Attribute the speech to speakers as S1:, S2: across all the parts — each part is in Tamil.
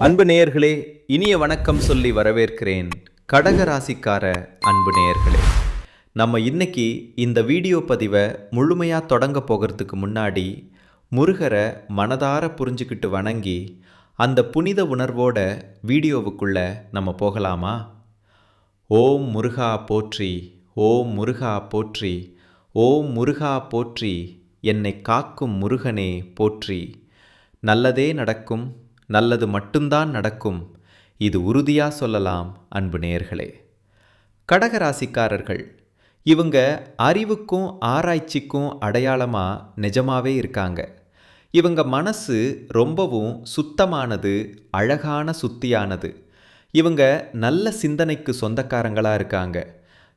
S1: அன்பு நேயர்களே, இனிய வணக்கம் சொல்லி வரவேற்கிறேன். கடகராசிக்கார அன்பு நேயர்களே, நம்ம இன்னைக்கு இந்த வீடியோ பதிவை முழுமையாக தொடங்க போகிறதுக்கு முன்னாடி முருகரை மனதார புரிஞ்சுக்கிட்டு வணங்கி அந்த புனித உணர்வோட வீடியோவுக்குள்ள நம்ம போகலாமா? ஓம் முருகா போற்றி, ஓம் முருகா போற்றி, ஓம் முருகா போற்றி, என்னை காக்கும் முருகனே போற்றி. நல்லதே நடக்கும், நல்லது மட்டும்தான் நடக்கும், இது உறுதியாக சொல்லலாம் அன்பு நேயர்களே. கடகராசிக்காரர்கள் இவங்க அறிவுக்கும் ஆராய்ச்சிக்கும் அடையாளமாக நிஜமாவே இருக்காங்க. இவங்க மனசு ரொம்பவும் சுத்தமானது, அழகான சுத்தியானது. இவங்க நல்ல சிந்தனைக்கு சொந்தக்காரங்களாக இருக்காங்க.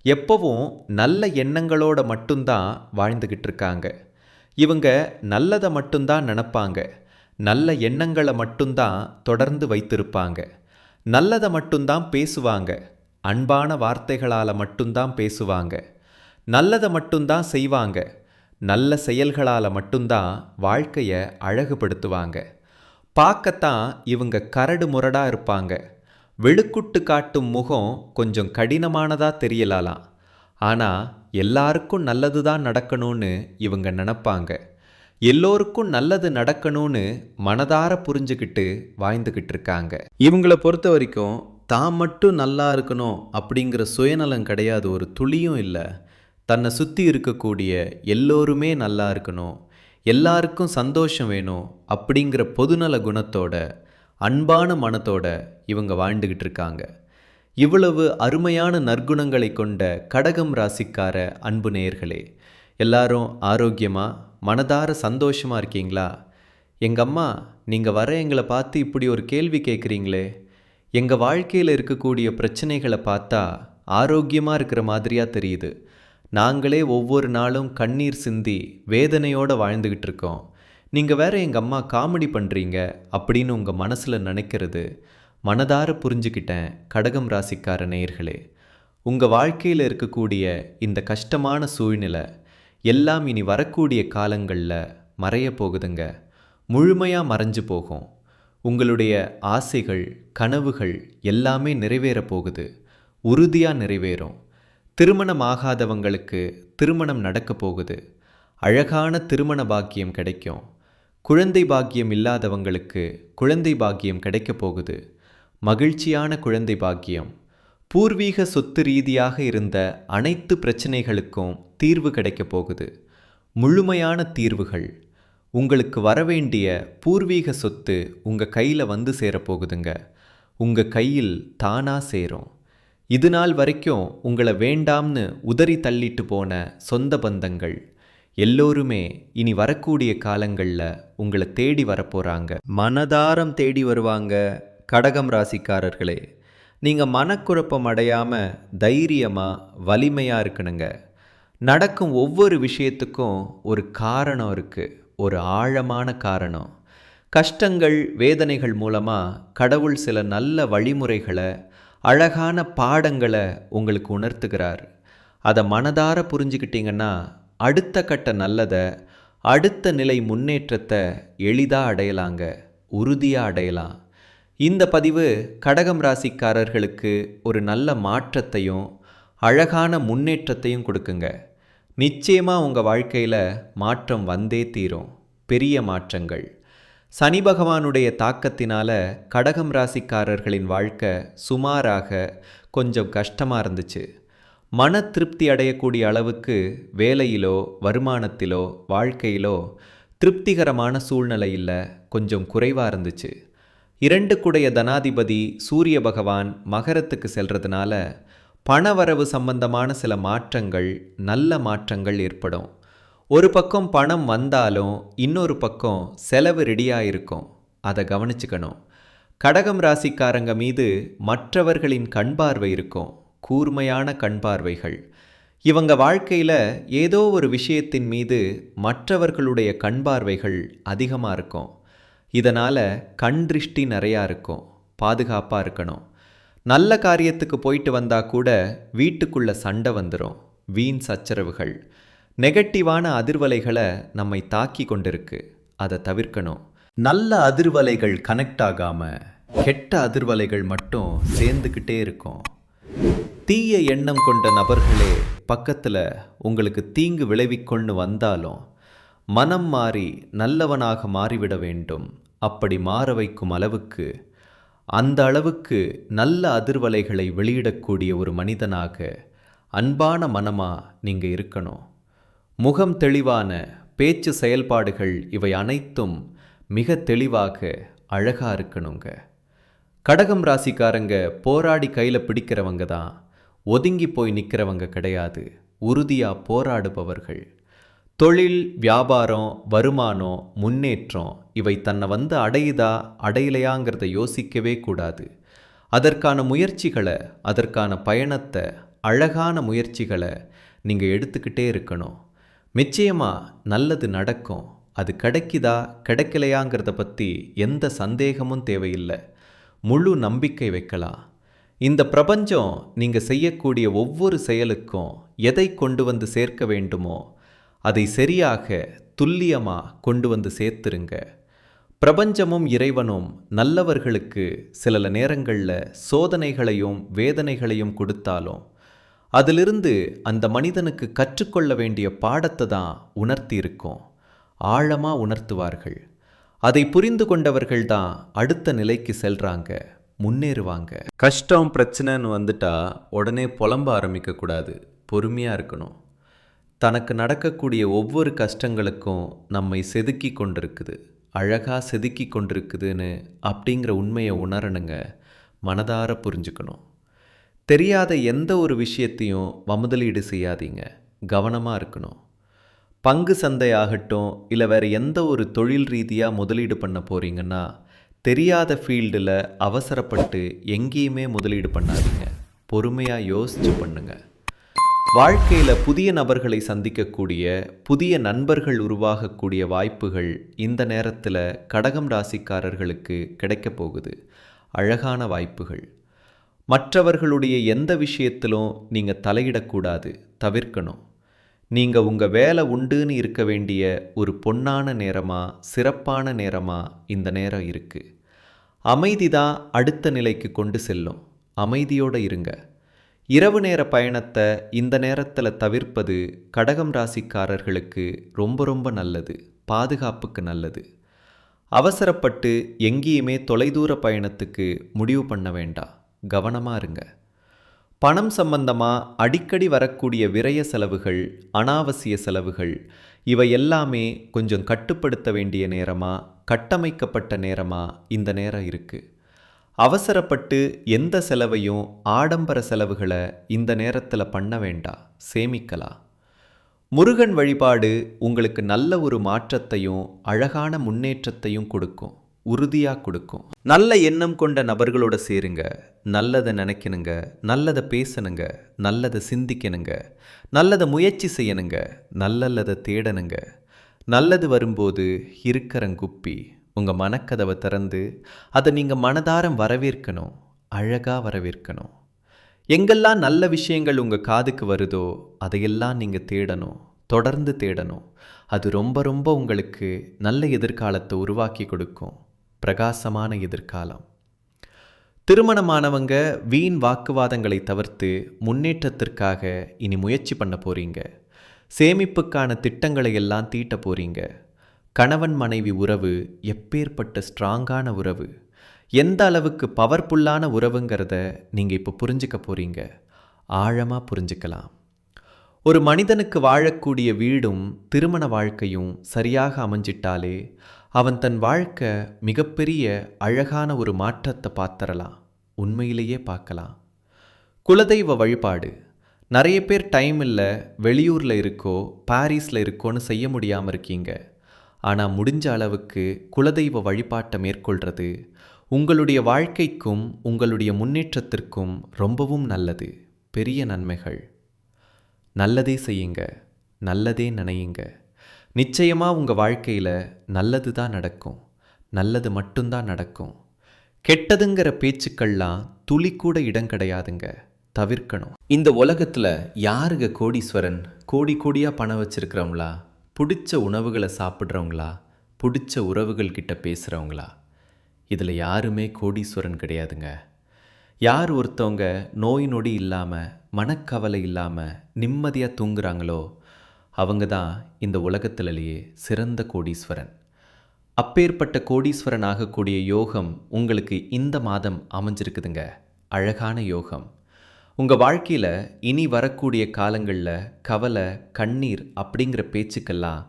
S1: எப்பவும் நல்ல எண்ணங்களோட மட்டும்தான் வாழ்ந்துக்கிட்டு இருக்காங்க. இவங்க நல்லதை மட்டும்தான் நினப்பாங்க, நல்ல எண்ணங்களை மட்டும்தான் தொடர்ந்து வைத்திருப்பாங்க, நல்லதை மட்டும்தான் பேசுவாங்க, அன்பான வார்த்தைகளால் மட்டும்தான் பேசுவாங்க, நல்லதை மட்டும்தான் செய்வாங்க, நல்ல செயல்களால் மட்டும்தான் வாழ்க்கையை அழகுபடுத்துவாங்க. பார்க்கத்தான் இவங்க கரடு முரடாக இருப்பாங்க. வெளுக்குட்டு காட்டும் முகம் கொஞ்சம் கடினமானதாக தெரியலாம். ஆனால் எல்லாருக்கும் நல்லது தான் நடக்கணும்னு இவங்க நினப்பாங்க. எல்லோருக்கும் நல்லது நடக்கணும்னு மனதார புரிஞ்சுக்கிட்டு வாழ்ந்துக்கிட்டு இருக்காங்க. இவங்களை பொறுத்த வரைக்கும் தான் மட்டும் நல்லா இருக்கணும் அப்படிங்கிற சுயநலம் கிடையாது, ஒரு துளியும் இல்லை. தன்னை சுற்றி இருக்கக்கூடிய எல்லோருமே நல்லா இருக்கணும், எல்லாருக்கும் சந்தோஷம் வேணும் அப்படிங்கிற பொதுநல குணத்தோட, அன்பான மனத்தோட இவங்க வாழ்ந்துக்கிட்டு இருக்காங்க. இவ்வளவு அருமையான நற்குணங்களை கொண்ட கடகம் ராசிக்கார அன்பு நேயர்களே, எல்லாரும் ஆரோக்கியமாக மனதார சந்தோஷமாக இருக்கீங்களா? எங்கள் அம்மா, நீங்கள் வர எங்களை பார்த்து இப்படி ஒரு கேள்வி கேட்குறீங்களே, எங்கள் வாழ்க்கையில் இருக்கக்கூடிய பிரச்சனைகளை பார்த்தா ஆரோக்கியமாக இருக்கிற மாதிரியாக தெரியுது. நாங்களே ஒவ்வொரு நாளும் கண்ணீர் சிந்தி வேதனையோடு வாழ்ந்துக்கிட்டு இருக்கோம். நீங்கள் வேற எங்கள் அம்மா காமெடி பண்ணுறீங்க அப்படின்னு உங்கள் மனசில் நினைக்கிறது மனதார புரிஞ்சுக்கிட்டேன். கடகம் ராசிக்கார நேயர்களே, உங்கள் வாழ்க்கையில் இருக்கக்கூடிய இந்த கஷ்டமான சூழ்நிலை எல்லாம் இனி வரக்கூடிய காலங்களில் மறைய போகுதுங்க. முழுமையாக மறைஞ்சு போகும். உங்களுடைய ஆசைகள், கனவுகள் எல்லாமே நிறைவேற போகுது. உறுதியாக நிறைவேறும். திருமணம் ஆகாதவங்களுக்கு திருமணம் நடக்க போகுது. அழகான திருமண பாக்கியம் கிடைக்கும். குழந்தை பாக்கியம் இல்லாதவங்களுக்கு குழந்தை பாக்கியம் கிடைக்க போகுது. மகிழ்ச்சியான குழந்தை பாக்கியம். பூர்வீக சொத்து ரீதியாக இருந்த அனைத்து பிரச்சனைகளுக்கும் தீர்வு கிடைக்க போகுது. முழுமையான தீர்வுகள். உங்களுக்கு வரவேண்டிய பூர்வீக சொத்து உங்கள் கையில் வந்து சேரப்போகுதுங்க. உங்கள் கையில் தானாக சேரும். இது நாள் வரைக்கும் உங்களை வேண்டாம்னு உதறி தள்ளிட்டு போன சொந்த பந்தங்கள் எல்லோருமே இனி வரக்கூடிய காலங்களில் உங்களை தேடி வரப்போகிறாங்க. மனதாரம் தேடி வருவாங்க. கடகம் ராசிக்காரர்களே, நீங்கள் மனக்குழப்பம் அடையாமல் தைரியமாக வலிமையாக இருக்கணுங்க. நடக்கும் ஒவ்வொரு விஷயத்துக்கும் ஒரு காரணம் இருக்குது, ஒரு ஆழமான காரணம். கஷ்டங்கள், வேதனைகள் மூலமாக கடவுள் சில நல்ல வழிமுறைகளை, அழகான பாடங்களை உங்களுக்கு உணர்த்துகிறார். அதை மனதார புரிஞ்சுக்கிட்டீங்கன்னா அடுத்த கட்ட நல்லதை, அடுத்த நிலை முன்னேற்றத்தை எளிதாக அடையலாங்க, உறுதியாக அடையலாம். இந்த பதிவு கடகம் ராசிக்காரர்களுக்கு ஒரு நல்ல மாற்றத்தையும் அழகான முன்னேற்றத்தையும் கொடுக்குங்க. நிச்சயமாக உங்கள் வாழ்க்கையில் மாற்றம் வந்தே தீரும். பெரிய மாற்றங்கள். சனி பகவானுடைய தாக்கத்தினால கடகம் ராசிக்காரர்களின் வாழ்க்கை சுமாராக கொஞ்சம் கஷ்டமாக இருந்துச்சு. மன திருப்தி அடையக்கூடிய அளவுக்கு வேலையிலோ வருமானத்திலோ வாழ்க்கையிலோ திருப்திகரமான சூழ்நிலையில் கொஞ்சம் குறைவாக இருந்துச்சு. 2 குடைய தனாதிபதி சூரிய பகவான் மகரத்துக்கு செல்றதுனால பணவரவு சம்பந்தமான சில மாற்றங்கள், நல்ல மாற்றங்கள் ஏற்படும். ஒரு பக்கம் பணம் வந்தாலும் இன்னொரு பக்கம் செலவு ரெடியாக இருக்கும். அதை கவனிச்சுக்கணும். கடகம் ராசிக்காரங்க மீது மற்றவர்களின் கண் பார்வை இருக்கும், கூர்மையான கண் பார்வைகள். இவங்க வாழ்க்கையில் ஏதோ ஒரு விஷயத்தின் மீது மற்றவர்களுடைய கண் பார்வைகள் அதிகமாக இருக்கும். இதனால் கண் திருஷ்டி நிறையா இருக்கும். பாதுகாப்பாக இருக்கணும். நல்ல காரியத்துக்கு போயிட்டு வந்தால் கூட வீட்டுக்குள்ளே சண்டை வந்துடும். வீண் சச்சரவுகள், நெகட்டிவான அதிர்வலைகளை நம்மை தாக்கி கொண்டிருக்கு. அதை தவிர்க்கணும். நல்ல அதிர்வலைகள் கனெக்ட் ஆகாமல் கெட்ட அதிர்வலைகள் மட்டும் சேர்ந்துக்கிட்டே இருக்கும். தீய எண்ணம் கொண்ட நபர்களே பக்கத்தில் உங்களுக்கு தீங்கு விளைவிக்கொண்டு வந்தாலும் மனம் மாறி நல்லவனாக மாறிவிட வேண்டும். அப்படி மாற வைக்கும் அளவுக்கு, அந்த அளவுக்கு நல்ல அதிர்வலைகளை வெளியிடக்கூடிய ஒரு மனிதனாக, அன்பான மனமா நீங்க இருக்கணும். முகம் தெளிவான பேச்சு செயல்பாடுகள் இவை அனைத்தும் மிக தெளிவாக அழகா இருக்கணுங்க. கடகம் ராசிக்காரங்க போராடி கையில் பிடிக்கிறவங்க தான், ஒதுங்கி போய் நிற்கிறவங்க கிடையாது. உறுதியாக போராடுபவர்கள். தொழில், வியாபாரம், வருமானம், முன்னேற்றம் இவை தன்னை வந்து அடையுதா அடையலையாங்கிறத யோசிக்கவே கூடாது. அதற்கான முயற்சிகளை, அதற்கான பயணத்தை, அழகான முயற்சிகளை நீங்கள் எடுத்துக்கிட்டே இருக்கணும். நிச்சயமாக நல்லது நடக்கும். அது கிடைக்குதா கிடைக்கலையாங்கிறத பற்றி எந்த சந்தேகமும் தேவையில்லை. முழு நம்பிக்கை வைக்கலாம். இந்த பிரபஞ்சம் நீங்கள் செய்யக்கூடிய ஒவ்வொரு செயலுக்கும் எதை கொண்டு வந்து சேர்க்க வேண்டுமோ அதை சரியாக துல்லியமாக கொண்டு வந்து சேர்த்துருங்க. பிரபஞ்சமும் இறைவனும் நல்லவர்களுக்கு சில நேரங்களில் சோதனைகளையும் வேதனைகளையும் கொடுத்தாலும் அதிலிருந்து அந்த மனிதனுக்கு கற்றுக்கொள்ள வேண்டிய பாடத்தை தான் உணர்த்தி இருக்கும். ஆழமாக உணர்த்துவார்கள். அதை புரிந்து கொண்டவர்கள் தான் அடுத்த நிலைக்கு செல்றாங்க, முன்னேறுவாங்க. கஷ்டம் பிரச்சனைன்னு வந்துட்டா உடனே புலம்ப ஆரம்பிக்கக்கூடாது. பொறுமையாக இருக்கணும். தனக்கு நடக்கக்கூடிய ஒவ்வொரு கஷ்டங்களுக்கும் நம்மை செதுக்கி கொண்டிருக்குது, அழகாக செதுக்கி கொண்டிருக்குதுன்னு அப்படிங்கிற உண்மையை உணரணுங்க. மனதார புரிஞ்சுக்கணும். தெரியாத எந்த ஒரு விஷயத்தையும் முதலீடு செய்யாதீங்க. கவனமாக இருக்கணும். பங்கு சந்தையாகட்டும், இல்லை வேறு எந்த ஒரு தொழில் ரீதியாக முதலீடு பண்ண போகிறீங்கன்னா தெரியாத ஃபீல்டில் அவசரப்பட்டு எங்கேயுமே முதலீடு பண்ணாதீங்க. பொறுமையாக யோசித்து பண்ணுங்க. வாழ்க்கையில் புதிய நபர்களை சந்திக்கக்கூடிய, புதிய நண்பர்கள் உருவாகக்கூடிய வாய்ப்புகள் இந்த நேரத்தில் கடகம் ராசிக்காரர்களுக்கு கிடைக்கப் போகுது. அழகான வாய்ப்புகள். மற்றவர்களுடைய எந்த விஷயத்திலும் நீங்கள் தலையிடக்கூடாது, தவிர்க்கணும். நீங்கள் உங்கள் வேலை உண்டுன்னு இருக்க வேண்டிய ஒரு பொன்னான நேரமாக, சிறப்பான நேரமாக இந்த நேரம் இருக்குது. அமைதி தான் அடுத்த நிலைக்கு கொண்டு செல்லும். அமைதியோடு இருங்க. இரவு நேர பயணத்தை இந்த நேரத்தில் தவிர்ப்பது கடகம் ராசிக்காரர்களுக்கு ரொம்ப ரொம்ப நல்லது. பாதுகாப்புக்கு நல்லது. அவசரப்பட்டு எங்கேயுமே தொலைதூர பயணத்துக்கு முடிவு பண்ண வேண்டாம். கவனமாக இருங்க. பணம் சம்பந்தமாக அடிக்கடி வரக்கூடிய விரய செலவுகள், அனாவசிய செலவுகள் இவை எல்லாமே கொஞ்சம் கட்டுப்படுத்த வேண்டிய நேரமாக, கட்டமைக்கப்பட்ட நேரமாக இந்த நேரம் இருக்குது. அவசரப்பட்டு எந்த செலவையும், ஆடம்பர செலவுகளை இந்த நேரத்தில் பண்ண வேண்டாம். சேமிக்கலாம். முருகன் வழிபாடு உங்களுக்கு நல்ல ஒரு மாற்றத்தையும் அழகான முன்னேற்றத்தையும் கொடுக்கும். உறுதியாக கொடுக்கும். நல்ல எண்ணம் கொண்ட நபர்களோட சேருங்க. நல்லதை நினைக்கணுங்க, நல்லதை பேசணுங்க, நல்லதை சிந்திக்கணுங்க, நல்லதை முயற்சி செய்யணுங்க, நல்லதை தேடணுங்க. நல்லது வரும்போது இருக்கரங்குப்பி உங்கள் மனக்கதவை திறந்து அதை நீங்கள் மனதாரம் வரவேற்கணும். அழகாக வரவேற்கணும். எங்கெல்லாம் நல்ல விஷயங்கள் உங்கள் காதுக்கு வருதோ அதையெல்லாம் நீங்கள் தேடணும். தொடர்ந்து தேடணும். அது ரொம்ப ரொம்ப உங்களுக்கு நல்ல எதிர்காலத்தை உருவாக்கி கொடுக்கும். பிரகாசமான எதிர்காலம். திருமணமானவங்க வீண் வாக்குவாதங்களை தவிர்த்து முன்னேற்றத்திற்காக இனி முயற்சி பண்ண போறீங்க. சேமிப்புக்கான திட்டங்களை எல்லாம் தீட்ட போறீங்க. கணவன் மனைவி உறவு எப்பேற்பட்ட ஸ்ட்ராங்கான உறவு, எந்த அளவுக்கு பவர்ஃபுல்லான உறவுங்கிறத நீங்கள் இப்போ புரிஞ்சுக்க போறீங்க. ஆழமாக புரிஞ்சுக்கலாம். ஒரு மனிதனுக்கு வாழக்கூடிய வீடும் திருமண வாழ்க்கையும் சரியாக அமைஞ்சிட்டாலே அவன் தன் வாழ்க்கை மிகப்பெரிய அழகான ஒரு மாற்றத்தை பார்த்துடலாம். உண்மையிலேயே பார்க்கலாம். குலதெய்வ வழிபாடு. நிறைய பேர் டைம் இல்லை, வெளியூரில் இருக்கோ பாரிஸில் இருக்கோன்னு செய்ய முடியாமல் இருக்கீங்க. ஆனால் முடிஞ்ச அளவுக்கு குலதெய்வ வழிபாட்டை மேற்கொள்கிறது உங்களுடைய வாழ்க்கைக்கும் உங்களுடைய முன்னேற்றத்திற்கும் ரொம்பவும் நல்லது. பெரிய நன்மைகள். நல்லதே செய்யுங்க, நல்லதே நினையுங்க. நிச்சயமாக உங்கள் வாழ்க்கையில் நல்லது தான் நடக்கும். நல்லது மட்டும்தான் நடக்கும். கெட்டதுங்கிற பேச்சுக்கள்லாம் துளி கூட இடம் கிடையாதுங்க. தவிர்க்கணும். இந்த உலகத்தில் யாருங்க கோடீஸ்வரன்? கோடி கோடியாக பணம் இதில் யாருமே கோடீஸ்வரன் கிடையாதுங்க. யார் ஒருத்தவங்க நோய் நொடி இல்லாமல் மனக்கவலை இல்லாமல் நிம்மதியாக தூங்குறாங்களோ அவங்க தான் இந்த உலகத்திலேயே சிறந்த கோடீஸ்வரன். அப்பேற்பட்ட கோடீஸ்வரன் ஆகக்கூடிய யோகம் உங்களுக்கு இந்த மாதம் அமைஞ்சிருக்குதுங்க. அழகான யோகம். உங்கள் வாழ்க்கையில் இனி வரக்கூடிய காலங்களில் கவலை கண்ணீர் அப்படிங்கிற பேச்சுக்கெல்லாம்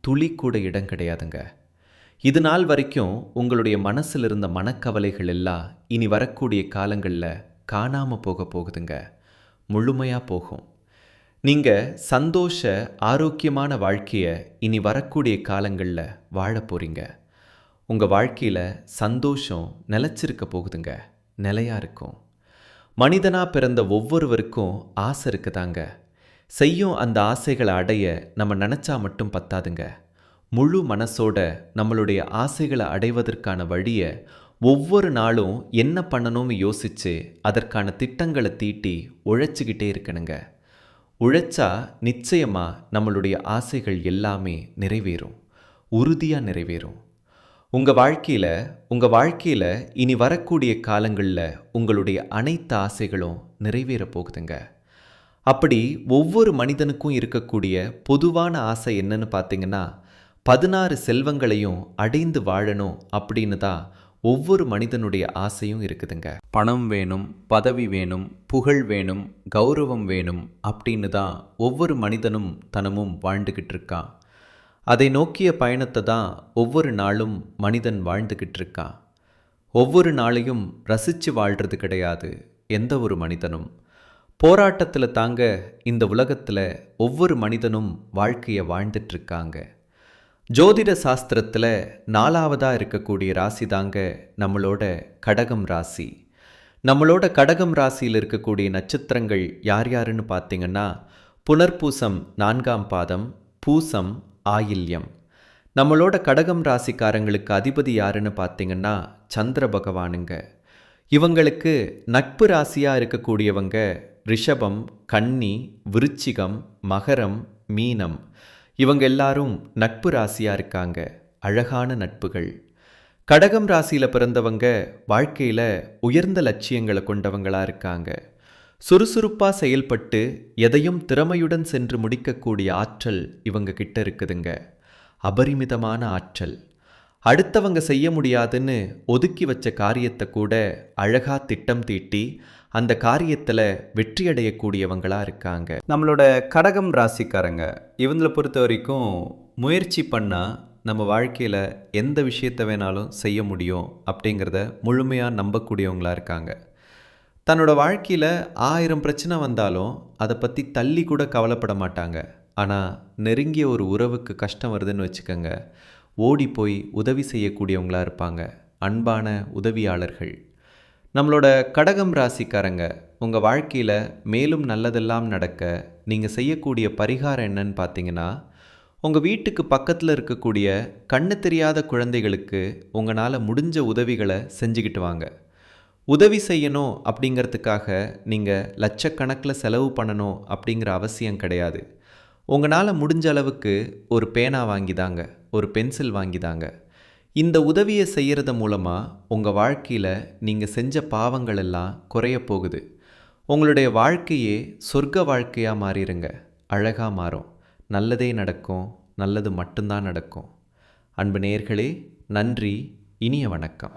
S1: துளி கூட இடம் கிடையாதுங்க. இது நாள் வரைக்கும் உங்களுடைய மனசில் இருந்த மனக்கவலைகள் எல்லாம் இனி வரக்கூடிய காலங்களில் காணாமல் போக போகுதுங்க. முழுமையாக போகும். நீங்கள் சந்தோஷ ஆரோக்கியமான வாழ்க்கையை இனி வரக்கூடிய காலங்களில் வாழ போகிறீங்க. உங்கள் வாழ்க்கையில் சந்தோஷம் நிலச்சிருக்க போகுதுங்க. நிலையாக இருக்கும். மனிதனாக பிறந்த ஒவ்வொருவருக்கும் ஆசை இருக்குதாங்க. செய்யும் அந்த ஆசைகளை அடைய நம்ம நினச்சா மட்டும் பத்தாதுங்க. முழு மனசோட நம்மளுடைய ஆசைகளை அடைவதற்கான வழியை ஒவ்வொரு நாளும் என்ன பண்ணணும்னு யோசித்து அதற்கான திட்டங்களை தீட்டி உழைச்சிக்கிட்டே இருக்கணுங்க. உழைச்சா நிச்சயமாக நம்மளுடைய ஆசைகள் எல்லாமே நிறைவேறும். உறுதியாக நிறைவேறும். உங்கள் வாழ்க்கையில் இனி வரக்கூடிய காலங்களில் உங்களுடைய அனைத்து ஆசைகளும் நிறைவேற போகுதுங்க. அப்படி ஒவ்வொரு மனிதனுக்கும் இருக்கக்கூடிய பொதுவான ஆசை என்னன்னு பார்த்தீங்கன்னா 16 செல்வங்களையும் அடைந்து வாழணும் அப்படின்னு தான் ஒவ்வொரு மனிதனுடைய ஆசையும் இருக்குதுங்க. பணம் வேணும், பதவி வேணும், புகழ் வேணும், கௌரவம் வேணும் அப்படின்னு தான் ஒவ்வொரு மனிதனும் தனமும் வாழ்ந்துக்கிட்டு இருக்கான். அதை நோக்கிய பயணத்தை தான் ஒவ்வொரு நாளும் மனிதன் வாழ்ந்துக்கிட்டு இருக்கான். ஒவ்வொரு நாளையும் ரசித்து வாழ்கிறது கிடையாது எந்த ஒரு மனிதனும். போராட்டத்தில் தாங்க இந்த உலகத்தில் ஒவ்வொரு மனிதனும் வாழ்க்கையை வாழ்ந்துட்டுருக்காங்க. ஜோதிட சாஸ்திரத்தில் 4ஆவதாக இருக்கக்கூடிய ராசி தாங்க நம்மளோட கடகம் ராசி. நம்மளோட கடகம் ராசியில் இருக்கக்கூடிய நட்சத்திரங்கள் யார் யாருன்னு பார்த்தீங்கன்னா புனர்பூசம் 4ஆம் பாதம், பூசம், ஆயில்யம். நம்மளோட கடகம் ராசிக்காரங்களுக்கு அதிபதி யாருன்னு பார்த்தீங்கன்னா சந்திர பகவானுங்க. இவங்களுக்கு நட்பு ராசியாக இருக்கக்கூடியவங்க ரிஷபம், கன்னி, விருச்சிகம், மகரம், மீனம். இவங்க எல்லாரும் நட்பு ராசியாக இருக்காங்க. அழகான நட்புகள். கடகம் ராசியில் பிறந்தவங்க வாழ்க்கையில் உயர்ந்த லட்சியங்களை கொண்டவங்களாக இருக்காங்க. சுறுசுறுப்பாக செயல்பட்டு எதையும் திறமையுடன் சென்று முடிக்கக்கூடிய ஆற்றல் இவங்க கிட்ட இருக்குதுங்க. அபரிமிதமான ஆற்றல். அடுத்தவங்க செய்ய முடியாதுன்னு ஒதுக்கி வச்ச காரியத்தை கூட அழகாக திட்டம் தீட்டி அந்த காரியத்தில் வெற்றியடையக்கூடியவங்களாக இருக்காங்க. நம்மளோட கடகம் ராசிக்காரங்க இவங்களை பொறுத்த வரைக்கும் முயற்சி பண்ணால் நம்ம வாழ்க்கையில் எந்த விஷயத்தை வேணாலும் செய்ய முடியும் அப்படிங்கிறத முழுமையாக நம்பக்கூடியவங்களாக இருக்காங்க. தன்னோட வாழ்க்கையில் 1000 பிரச்சனை வந்தாலும் அதை பற்றி தள்ளி கூட கவலைப்பட மாட்டாங்க. ஆனால் நெருங்கிய ஒரு உறவுக்கு கஷ்டம் வருதுன்னு வச்சுக்கோங்க, ஓடி போய் உதவி செய்யக்கூடியவங்களாக இருப்பாங்க. அன்பான உதவியாளர்கள். நம்மளோட கடகம் ராசிக்காரங்க உங்கள் வாழ்க்கையில் மேலும் நல்லதெல்லாம் நடக்க நீங்கள் செய்யக்கூடிய பரிகாரம் என்னன்னு பார்த்தீங்கன்னா, உங்கள் வீட்டுக்கு பக்கத்தில் இருக்கக்கூடிய கண்ணு தெரியாத குழந்தைகளுக்கு உங்களால் முடிஞ்ச உதவிகளை செஞ்சுக்கிட்டு வாங்க. உதவி செய்யணும் அப்படிங்கிறதுக்காக நீங்கள் லட்சக்கணக்கில் செலவு பண்ணணும் அப்படிங்கிற அவசியம் கிடையாது. உங்களால் முடிஞ்ச அளவுக்கு ஒரு பேனா வாங்கிதாங்க, ஒரு பென்சில் வாங்கிதாங்க. இந்த உதவியை செய்கிறது மூலமாக உங்கள் வாழ்க்கையில் நீங்கள் செஞ்ச பாவங்கள் எல்லாம் குறைய போகுது. உங்களுடைய வாழ்க்கையே சொர்க்க வாழ்க்கையாக மாறிடுங்க. அழகாக மாறும். நல்லதே நடக்கும். நல்லது மட்டும்தான் நடக்கும். அன்பு நேயர்களே, நன்றி. இனிய வணக்கம்.